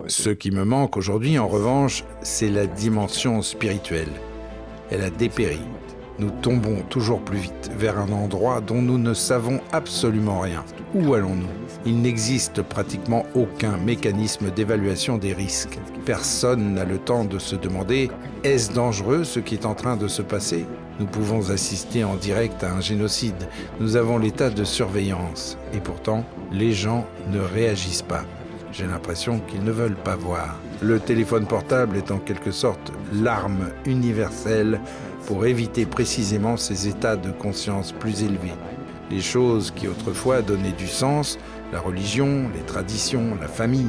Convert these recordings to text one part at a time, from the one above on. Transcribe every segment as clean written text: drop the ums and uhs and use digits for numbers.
Ce qui me manque aujourd'hui, en revanche, c'est la dimension spirituelle. Elle a dépéri. Nous tombons toujours plus vite vers un endroit dont nous ne savons absolument rien. Où allons-nous ? Il n'existe pratiquement aucun mécanisme d'évaluation des risques. Personne n'a le temps de se demander « Est-ce dangereux ce qui est en train de se passer ?» Nous pouvons assister en direct à un génocide. Nous avons l'état de surveillance. Et pourtant, les gens ne réagissent pas. J'ai l'impression qu'ils ne veulent pas voir. Le téléphone portable est en quelque sorte l'arme universelle pour éviter précisément ces états de conscience plus élevés. Les choses qui autrefois donnaient du sens, la religion, les traditions, la famille,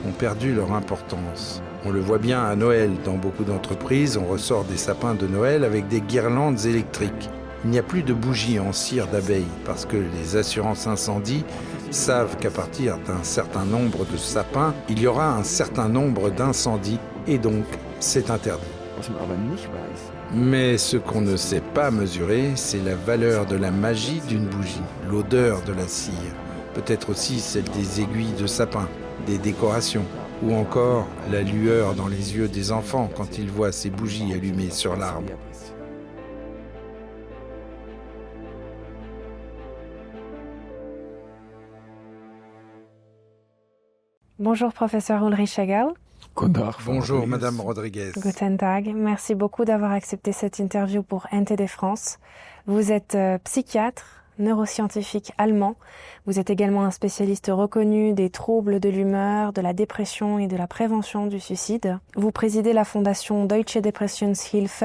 ont perdu leur importance. On le voit bien à Noël. Dans beaucoup d'entreprises, on ressort des sapins de Noël avec des guirlandes électriques. Il n'y a plus de bougies en cire d'abeille parce que les assurances incendies savent qu'à partir d'un certain nombre de sapins, il y aura un certain nombre d'incendies et donc c'est interdit. Mais ce qu'on ne sait pas mesurer, c'est la valeur de la magie d'une bougie, l'odeur de la cire, peut-être aussi celle des aiguilles de sapin, des décorations, ou encore la lueur dans les yeux des enfants quand ils voient ces bougies allumées sur l'arbre. Bonjour professeur Ulrich Hegel. Bonjour Madame Rodriguez. Guten Tag. Merci beaucoup d'avoir accepté cette interview pour NTD France. Vous êtes psychiatre, neuroscientifique allemand. Vous êtes également un spécialiste reconnu des troubles de l'humeur, de la dépression et de la prévention du suicide. Vous présidez la fondation Deutsche Depressionshilfe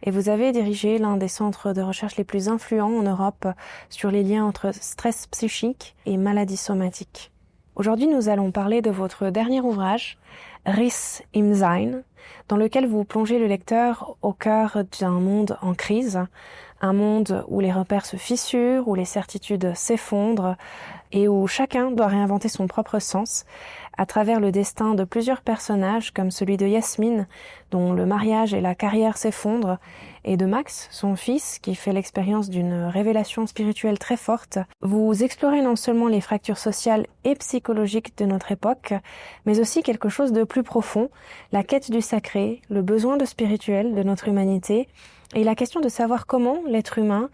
et vous avez dirigé l'un des centres de recherche les plus influents en Europe sur les liens entre stress psychique et maladies somatiques. Aujourd'hui, nous allons parler de votre dernier ouvrage, Riss im Sein, dans lequel vous plongez le lecteur au cœur d'un monde en crise, un monde où les repères se fissurent, où les certitudes s'effondrent et où chacun doit réinventer son propre sens à travers le destin de plusieurs personnages comme celui de Yasmine, dont le mariage et la carrière s'effondrent, et de Max, son fils, qui fait l'expérience d'une révélation spirituelle très forte. Vous explorez non seulement les fractures sociales et psychologiques de notre époque, mais aussi quelque chose de plus profond, la quête du sacré, le besoin de spirituel de notre humanité, et la question de savoir comment l'être humain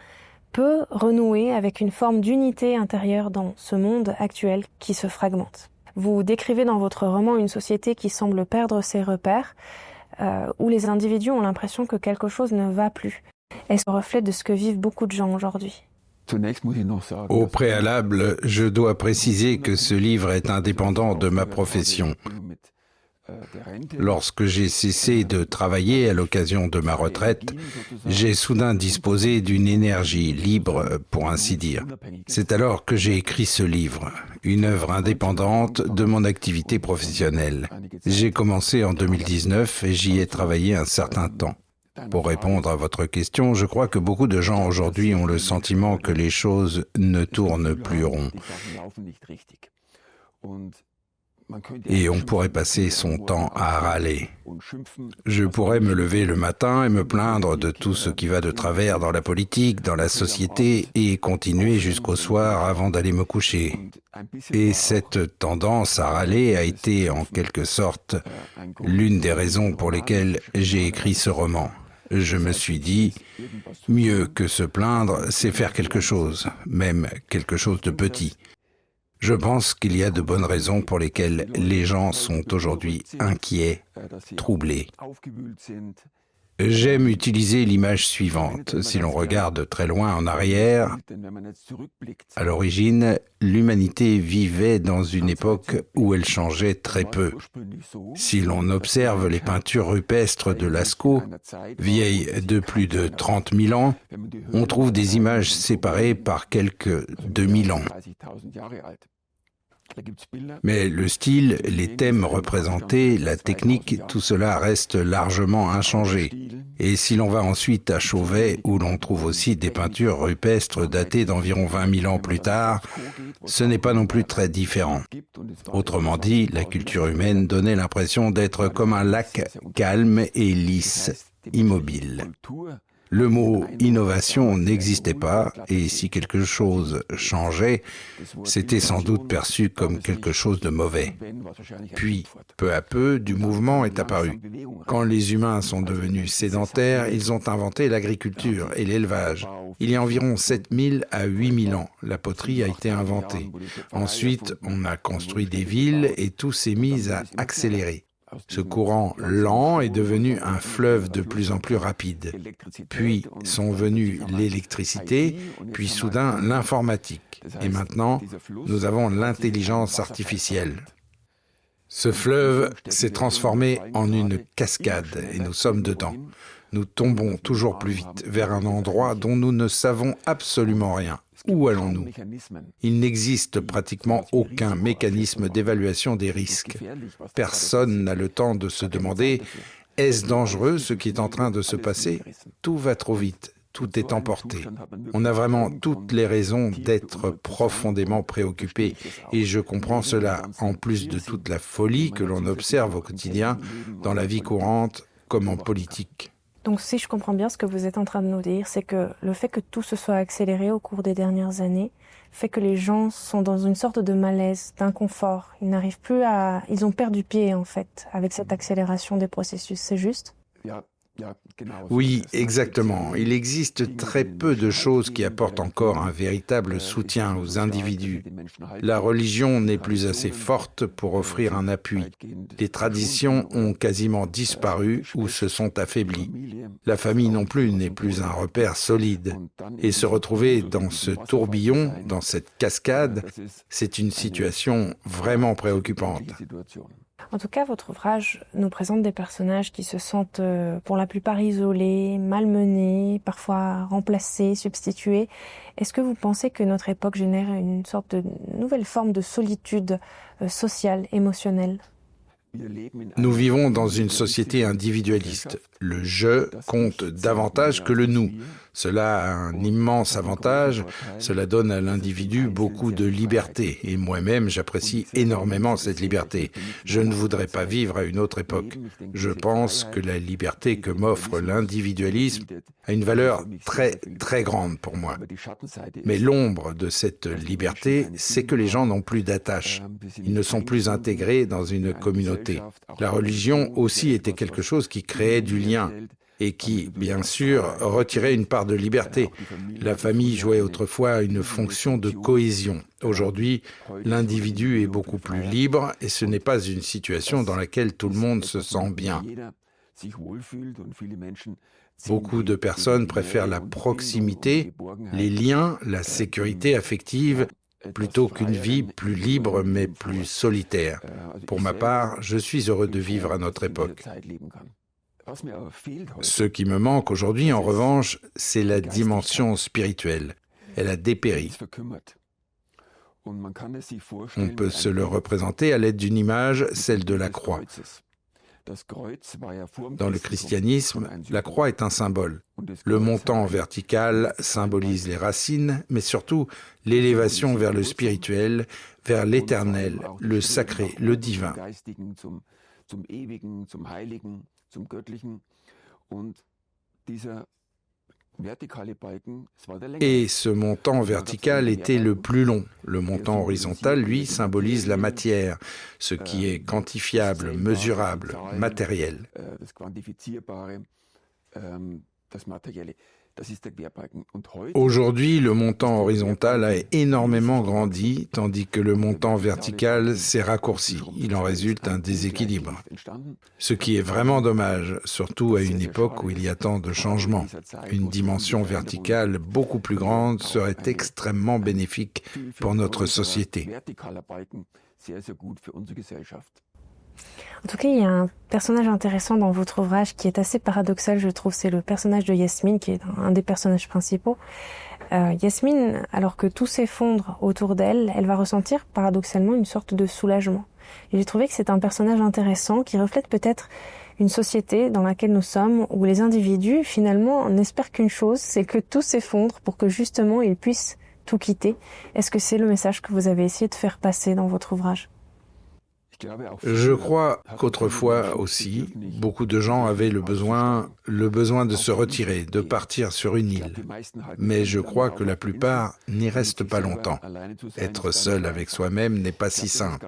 peut renouer avec une forme d'unité intérieure dans ce monde actuel qui se fragmente. Vous décrivez dans votre roman une société qui semble perdre ses repères, où les individus ont l'impression que quelque chose ne va plus. Est-ce un reflet de ce que vivent beaucoup de gens aujourd'hui ? Au préalable, je dois préciser que ce livre est indépendant de ma profession. Lorsque j'ai cessé de travailler à l'occasion de ma retraite, j'ai soudain disposé d'une énergie libre, pour ainsi dire. C'est alors que j'ai écrit ce livre, une œuvre indépendante de mon activité professionnelle. J'ai commencé en 2019 et j'y ai travaillé un certain temps. Pour répondre à votre question, je crois que beaucoup de gens aujourd'hui ont le sentiment que les choses ne tournent plus rond. Et on pourrait passer son temps à râler. Je pourrais me lever le matin et me plaindre de tout ce qui va de travers dans la politique, dans la société, et continuer jusqu'au soir avant d'aller me coucher. Et cette tendance à râler a été, en quelque sorte, l'une des raisons pour lesquelles j'ai écrit ce roman. Je me suis dit, mieux que se plaindre, c'est faire quelque chose, même quelque chose de petit. Je pense qu'il y a de bonnes raisons pour lesquelles les gens sont aujourd'hui inquiets, troublés. J'aime utiliser l'image suivante. Si l'on regarde très loin en arrière, à l'origine, l'humanité vivait dans une époque où elle changeait très peu. Si l'on observe les peintures rupestres de Lascaux, vieilles de plus de 30 000 ans, on trouve des images séparées par quelques 2000 ans. Mais le style, les thèmes représentés, la technique, tout cela reste largement inchangé. Et si l'on va ensuite à Chauvet, où l'on trouve aussi des peintures rupestres datées d'environ 20 000 ans plus tard, ce n'est pas non plus très différent. Autrement dit, la culture humaine donnait l'impression d'être comme un lac calme et lisse, immobile. Le mot innovation n'existait pas, et si quelque chose changeait, c'était sans doute perçu comme quelque chose de mauvais. Puis, peu à peu, du mouvement est apparu. Quand les humains sont devenus sédentaires, ils ont inventé l'agriculture et l'élevage. Il y a environ 7000 à 8000 ans, la poterie a été inventée. Ensuite, on a construit des villes et tout s'est mis à accélérer. Ce courant lent est devenu un fleuve de plus en plus rapide. Puis sont venues l'électricité, puis soudain l'informatique. Et maintenant, nous avons l'intelligence artificielle. Ce fleuve s'est transformé en une cascade et nous sommes dedans. Nous tombons toujours plus vite vers un endroit dont nous ne savons absolument rien. Où allons-nous ? Il n'existe pratiquement aucun mécanisme d'évaluation des risques. Personne n'a le temps de se demander « Est-ce dangereux ce qui est en train de se passer ? Tout va trop vite, tout est emporté. » On a vraiment toutes les raisons d'être profondément préoccupés et je comprends cela, en plus de toute la folie que l'on observe au quotidien dans la vie courante comme en politique. Donc si je comprends bien ce que vous êtes en train de nous dire, c'est que le fait que tout se soit accéléré au cours des dernières années fait que les gens sont dans une sorte de malaise, d'inconfort. Ils ont perdu pied en fait avec cette accélération des processus, c'est juste ? Oui, exactement. Il existe très peu de choses qui apportent encore un véritable soutien aux individus. La religion n'est plus assez forte pour offrir un appui. Les traditions ont quasiment disparu ou se sont affaiblies. La famille non plus n'est plus un repère solide. Et se retrouver dans ce tourbillon, dans cette cascade, c'est une situation vraiment préoccupante. En tout cas, votre ouvrage nous présente des personnages qui se sentent pour la plupart isolés, malmenés, parfois remplacés, substitués. Est-ce que vous pensez que notre époque génère une sorte de nouvelle forme de solitude sociale, émotionnelle ? Nous vivons dans une société individualiste. Le « je » compte davantage que le « nous ». Cela a un immense avantage, cela donne à l'individu beaucoup de liberté. Et moi-même, j'apprécie énormément cette liberté. Je ne voudrais pas vivre à une autre époque. Je pense que la liberté que m'offre l'individualisme a une valeur très, très grande pour moi. Mais l'ombre de cette liberté, c'est que les gens n'ont plus d'attache. Ils ne sont plus intégrés dans une communauté. La religion aussi était quelque chose qui créait du lien et qui, bien sûr, retirait une part de liberté. La famille jouait autrefois une fonction de cohésion. Aujourd'hui, l'individu est beaucoup plus libre et ce n'est pas une situation dans laquelle tout le monde se sent bien. Beaucoup de personnes préfèrent la proximité, les liens, la sécurité affective, plutôt qu'une vie plus libre mais plus solitaire. Pour ma part, je suis heureux de vivre à notre époque. Ce qui me manque aujourd'hui, en revanche, c'est la dimension spirituelle. Elle a dépéri. On peut se le représenter à l'aide d'une image, celle de la croix. Dans le christianisme, la croix est un symbole. Le montant vertical symbolise les racines, mais surtout l'élévation vers le spirituel, vers l'éternel, le sacré, le divin. Et ce montant vertical était le plus long. Le montant horizontal, lui, symbolise la matière, ce qui est quantifiable, mesurable, matériel. Aujourd'hui, le montant horizontal a énormément grandi, tandis que le montant vertical s'est raccourci. Il en résulte un déséquilibre. Ce qui est vraiment dommage, surtout à une époque où il y a tant de changements. Une dimension verticale beaucoup plus grande serait extrêmement bénéfique pour notre société. En tout cas, il y a un personnage intéressant dans votre ouvrage qui est assez paradoxal, je trouve. C'est le personnage de Yasmine, qui est un des personnages principaux. Yasmine, alors que tout s'effondre autour d'elle, elle va ressentir paradoxalement une sorte de soulagement. Et j'ai trouvé que c'est un personnage intéressant qui reflète peut-être une société dans laquelle nous sommes, où les individus, finalement, n'espèrent qu'une chose, c'est que tout s'effondre pour que justement ils puissent tout quitter. Est-ce que c'est le message que vous avez essayé de faire passer dans votre ouvrage ? Je crois qu'autrefois aussi, beaucoup de gens avaient le besoin de se retirer, de partir sur une île. Mais je crois que la plupart n'y restent pas longtemps. Être seul avec soi-même n'est pas si simple.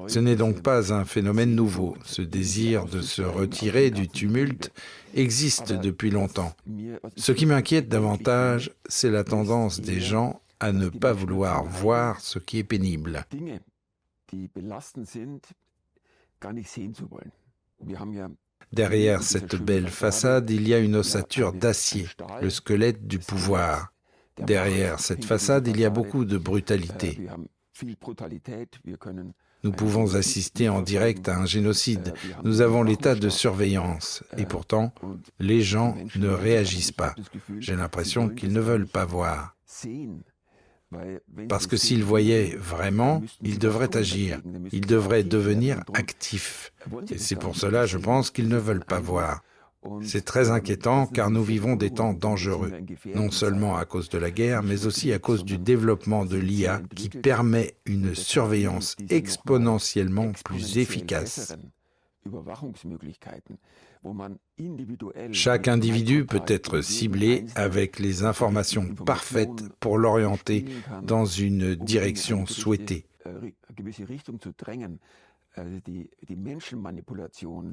Ce n'est donc pas un phénomène nouveau. Ce désir de se retirer du tumulte existe depuis longtemps. Ce qui m'inquiète davantage, c'est la tendance des gens à ne pas vouloir voir ce qui est pénible. Derrière cette belle façade, il y a une ossature d'acier, le squelette du pouvoir. Derrière cette façade, il y a beaucoup de brutalité. Nous pouvons assister en direct à un génocide. Nous avons l'état de surveillance. Et pourtant, les gens ne réagissent pas. J'ai l'impression qu'ils ne veulent pas voir. Parce que s'ils voyaient vraiment, ils devraient agir. Ils devraient devenir actifs. Et c'est pour cela, je pense, qu'ils ne veulent pas voir. C'est très inquiétant car nous vivons des temps dangereux, non seulement à cause de la guerre, mais aussi à cause du développement de l'IA qui permet une surveillance exponentiellement plus efficace. Chaque individu peut être ciblé avec les informations parfaites pour l'orienter dans une direction souhaitée.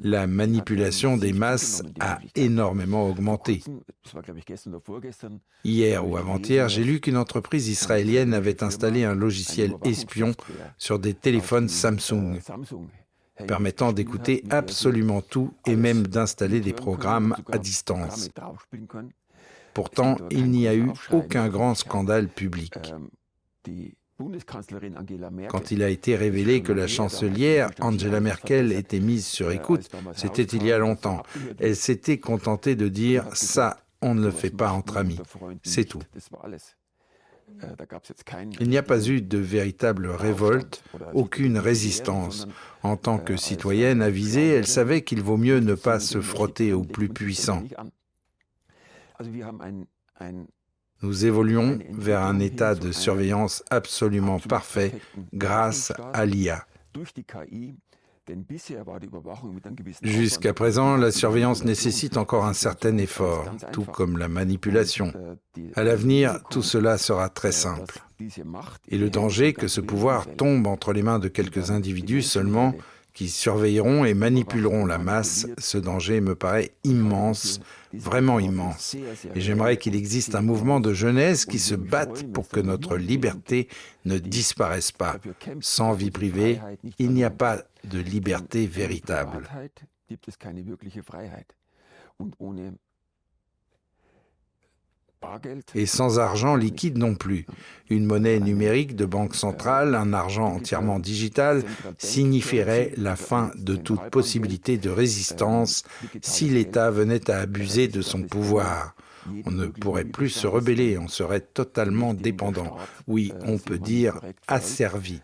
La manipulation des masses a énormément augmenté. Hier ou avant-hier, j'ai lu qu'une entreprise israélienne avait installé un logiciel espion sur des téléphones Samsung, permettant d'écouter absolument tout et même d'installer des programmes à distance. Pourtant, il n'y a eu aucun grand scandale public. Quand il a été révélé que la chancelière Angela Merkel était mise sur écoute, c'était il y a longtemps. Elle s'était contentée de dire « ça, on ne le fait pas entre amis ». C'est tout. Il n'y a pas eu de véritable révolte, aucune résistance. En tant que citoyenne avisée, elle savait qu'il vaut mieux ne pas se frotter aux plus puissants. Nous évoluons vers un état de surveillance absolument parfait grâce à l'IA. Jusqu'à présent, la surveillance nécessite encore un certain effort, tout comme la manipulation. À l'avenir, tout cela sera très simple. Et le danger que ce pouvoir tombe entre les mains de quelques individus seulement qui surveilleront et manipuleront la masse, ce danger me paraît immense, vraiment immense. Et j'aimerais qu'il existe un mouvement de jeunesse qui se batte pour que notre liberté ne disparaisse pas. Sans vie privée, il n'y a pas de liberté véritable. Et sans argent liquide non plus. Une monnaie numérique de banque centrale, un argent entièrement digital, signifierait la fin de toute possibilité de résistance si l'État venait à abuser de son pouvoir. On ne pourrait plus se rebeller, on serait totalement dépendant. Oui, on peut dire asservi.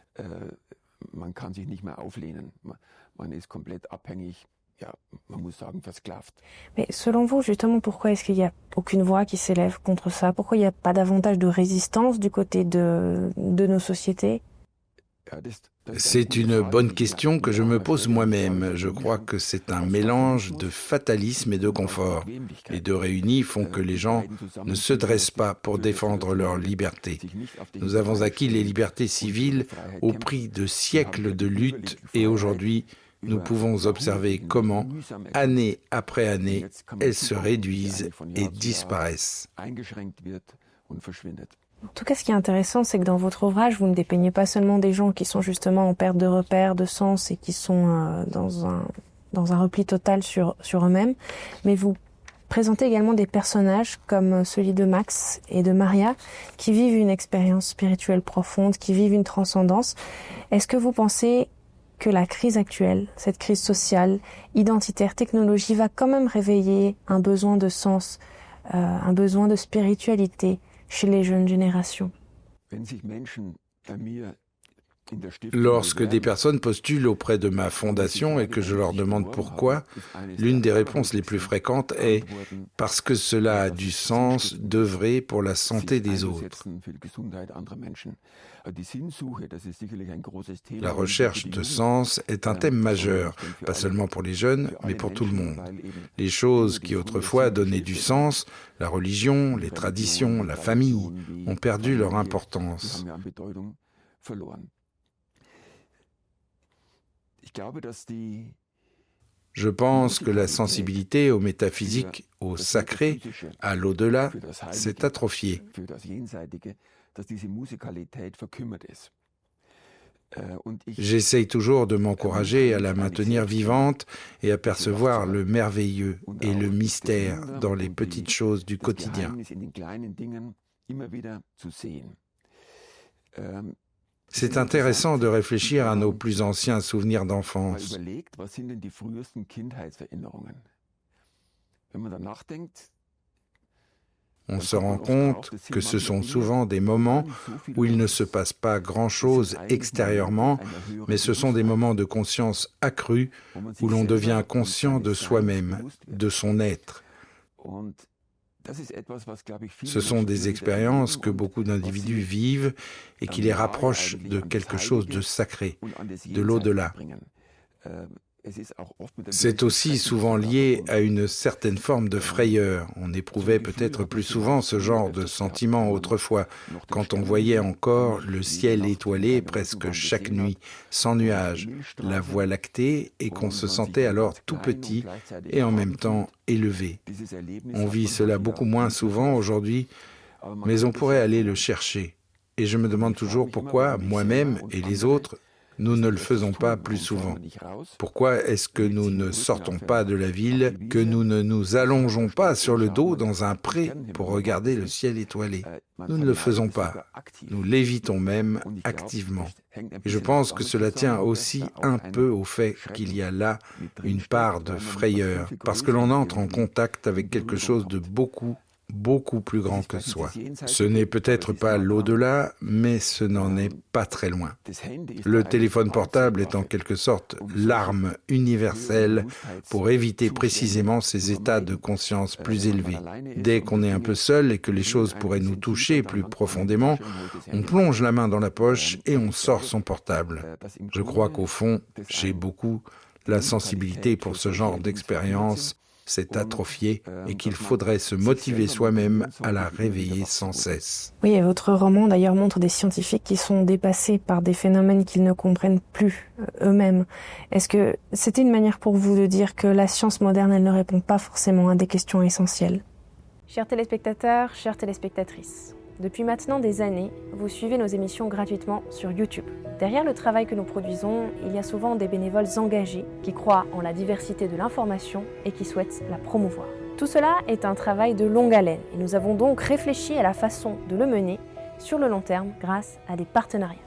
Mais selon vous, justement, pourquoi est-ce qu'il n'y a aucune voix qui s'élève contre ça? Pourquoi il n'y a pas davantage de résistance du côté de nos sociétés? C'est une bonne question que je me pose moi-même. Je crois que c'est un mélange de fatalisme et de confort. Les deux réunis font que les gens ne se dressent pas pour défendre leur liberté. Nous avons acquis les libertés civiles au prix de siècles de lutte et aujourd'hui, nous pouvons observer comment, année après année, elles se réduisent et disparaissent. En tout cas, ce qui est intéressant, c'est que dans votre ouvrage, vous ne dépeignez pas seulement des gens qui sont justement en perte de repères, de sens et qui sont dans un repli total sur eux-mêmes, mais vous présentez également des personnages comme celui de Max et de Maria qui vivent une expérience spirituelle profonde, qui vivent une transcendance. Est-ce que vous pensez que la crise actuelle, cette crise sociale, identitaire, technologie, va quand même réveiller un besoin de sens, un besoin de spiritualité chez les jeunes générations? Lorsque des personnes postulent auprès de ma fondation et que je leur demande pourquoi, l'une des réponses les plus fréquentes est « parce que cela a du sens d'œuvrer pour la santé des autres ». La recherche de sens est un thème majeur, pas seulement pour les jeunes, mais pour tout le monde. Les choses qui autrefois donnaient du sens, la religion, les traditions, la famille, ont perdu leur importance. Je pense que la sensibilité au métaphysique, au sacré, à l'au-delà, s'est atrophiée. J'essaye toujours de m'encourager à la maintenir vivante et à percevoir le merveilleux et le mystère dans les petites choses du quotidien. C'est intéressant de réfléchir à nos plus anciens souvenirs d'enfance. On se rend compte que ce sont souvent des moments où il ne se passe pas grand-chose extérieurement, mais ce sont des moments de conscience accrue où l'on devient conscient de soi-même, de son être. Ce sont des expériences que beaucoup d'individus vivent et qui les rapprochent de quelque chose de sacré, de l'au-delà. C'est aussi souvent lié à une certaine forme de frayeur. On éprouvait peut-être plus souvent ce genre de sentiment autrefois, quand on voyait encore le ciel étoilé presque chaque nuit, sans nuages, la Voie lactée, et qu'on se sentait alors tout petit et en même temps élevé. On vit cela beaucoup moins souvent aujourd'hui, mais on pourrait aller le chercher. Et je me demande toujours pourquoi, moi-même et les autres, nous ne le faisons pas plus souvent. Pourquoi est-ce que nous ne sortons pas de la ville, que nous ne nous allongeons pas sur le dos dans un pré pour regarder le ciel étoilé? Nous ne le faisons pas. Nous l'évitons même activement. Et je pense que cela tient aussi un peu au fait qu'il y a là une part de frayeur, parce que l'on entre en contact avec quelque chose de beaucoup plus grand que soi. Ce n'est peut-être pas l'au-delà, mais ce n'en est pas très loin. Le téléphone portable est en quelque sorte l'arme universelle pour éviter précisément ces états de conscience plus élevés. Dès qu'on est un peu seul et que les choses pourraient nous toucher plus profondément, on plonge la main dans la poche et on sort son portable. Je crois qu'au fond, chez beaucoup, la sensibilité pour ce genre d'expérience s'est atrophiée et qu'il faudrait se motiver soi-même à la réveiller sans cesse. Oui, et votre roman d'ailleurs montre des scientifiques qui sont dépassés par des phénomènes qu'ils ne comprennent plus eux-mêmes. Est-ce que c'était une manière pour vous de dire que la science moderne, elle ne répond pas forcément à des questions essentielles? Chers téléspectateurs, chères téléspectatrices, depuis maintenant des années, vous suivez nos émissions gratuitement sur YouTube. Derrière le travail que nous produisons, il y a souvent des bénévoles engagés qui croient en la diversité de l'information et qui souhaitent la promouvoir. Tout cela est un travail de longue haleine et nous avons donc réfléchi à la façon de le mener sur le long terme grâce à des partenariats.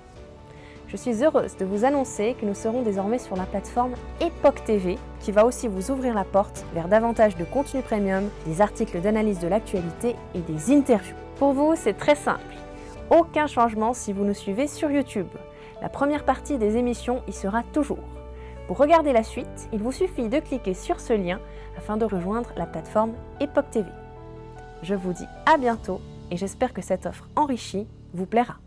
Je suis heureuse de vous annoncer que nous serons désormais sur la plateforme Epoch TV qui va aussi vous ouvrir la porte vers davantage de contenu premium, des articles d'analyse de l'actualité et des interviews. Pour vous, c'est très simple. Aucun changement si vous nous suivez sur YouTube. La première partie des émissions y sera toujours. Pour regarder la suite, il vous suffit de cliquer sur ce lien afin de rejoindre la plateforme Epoch TV. Je vous dis à bientôt et j'espère que cette offre enrichie vous plaira.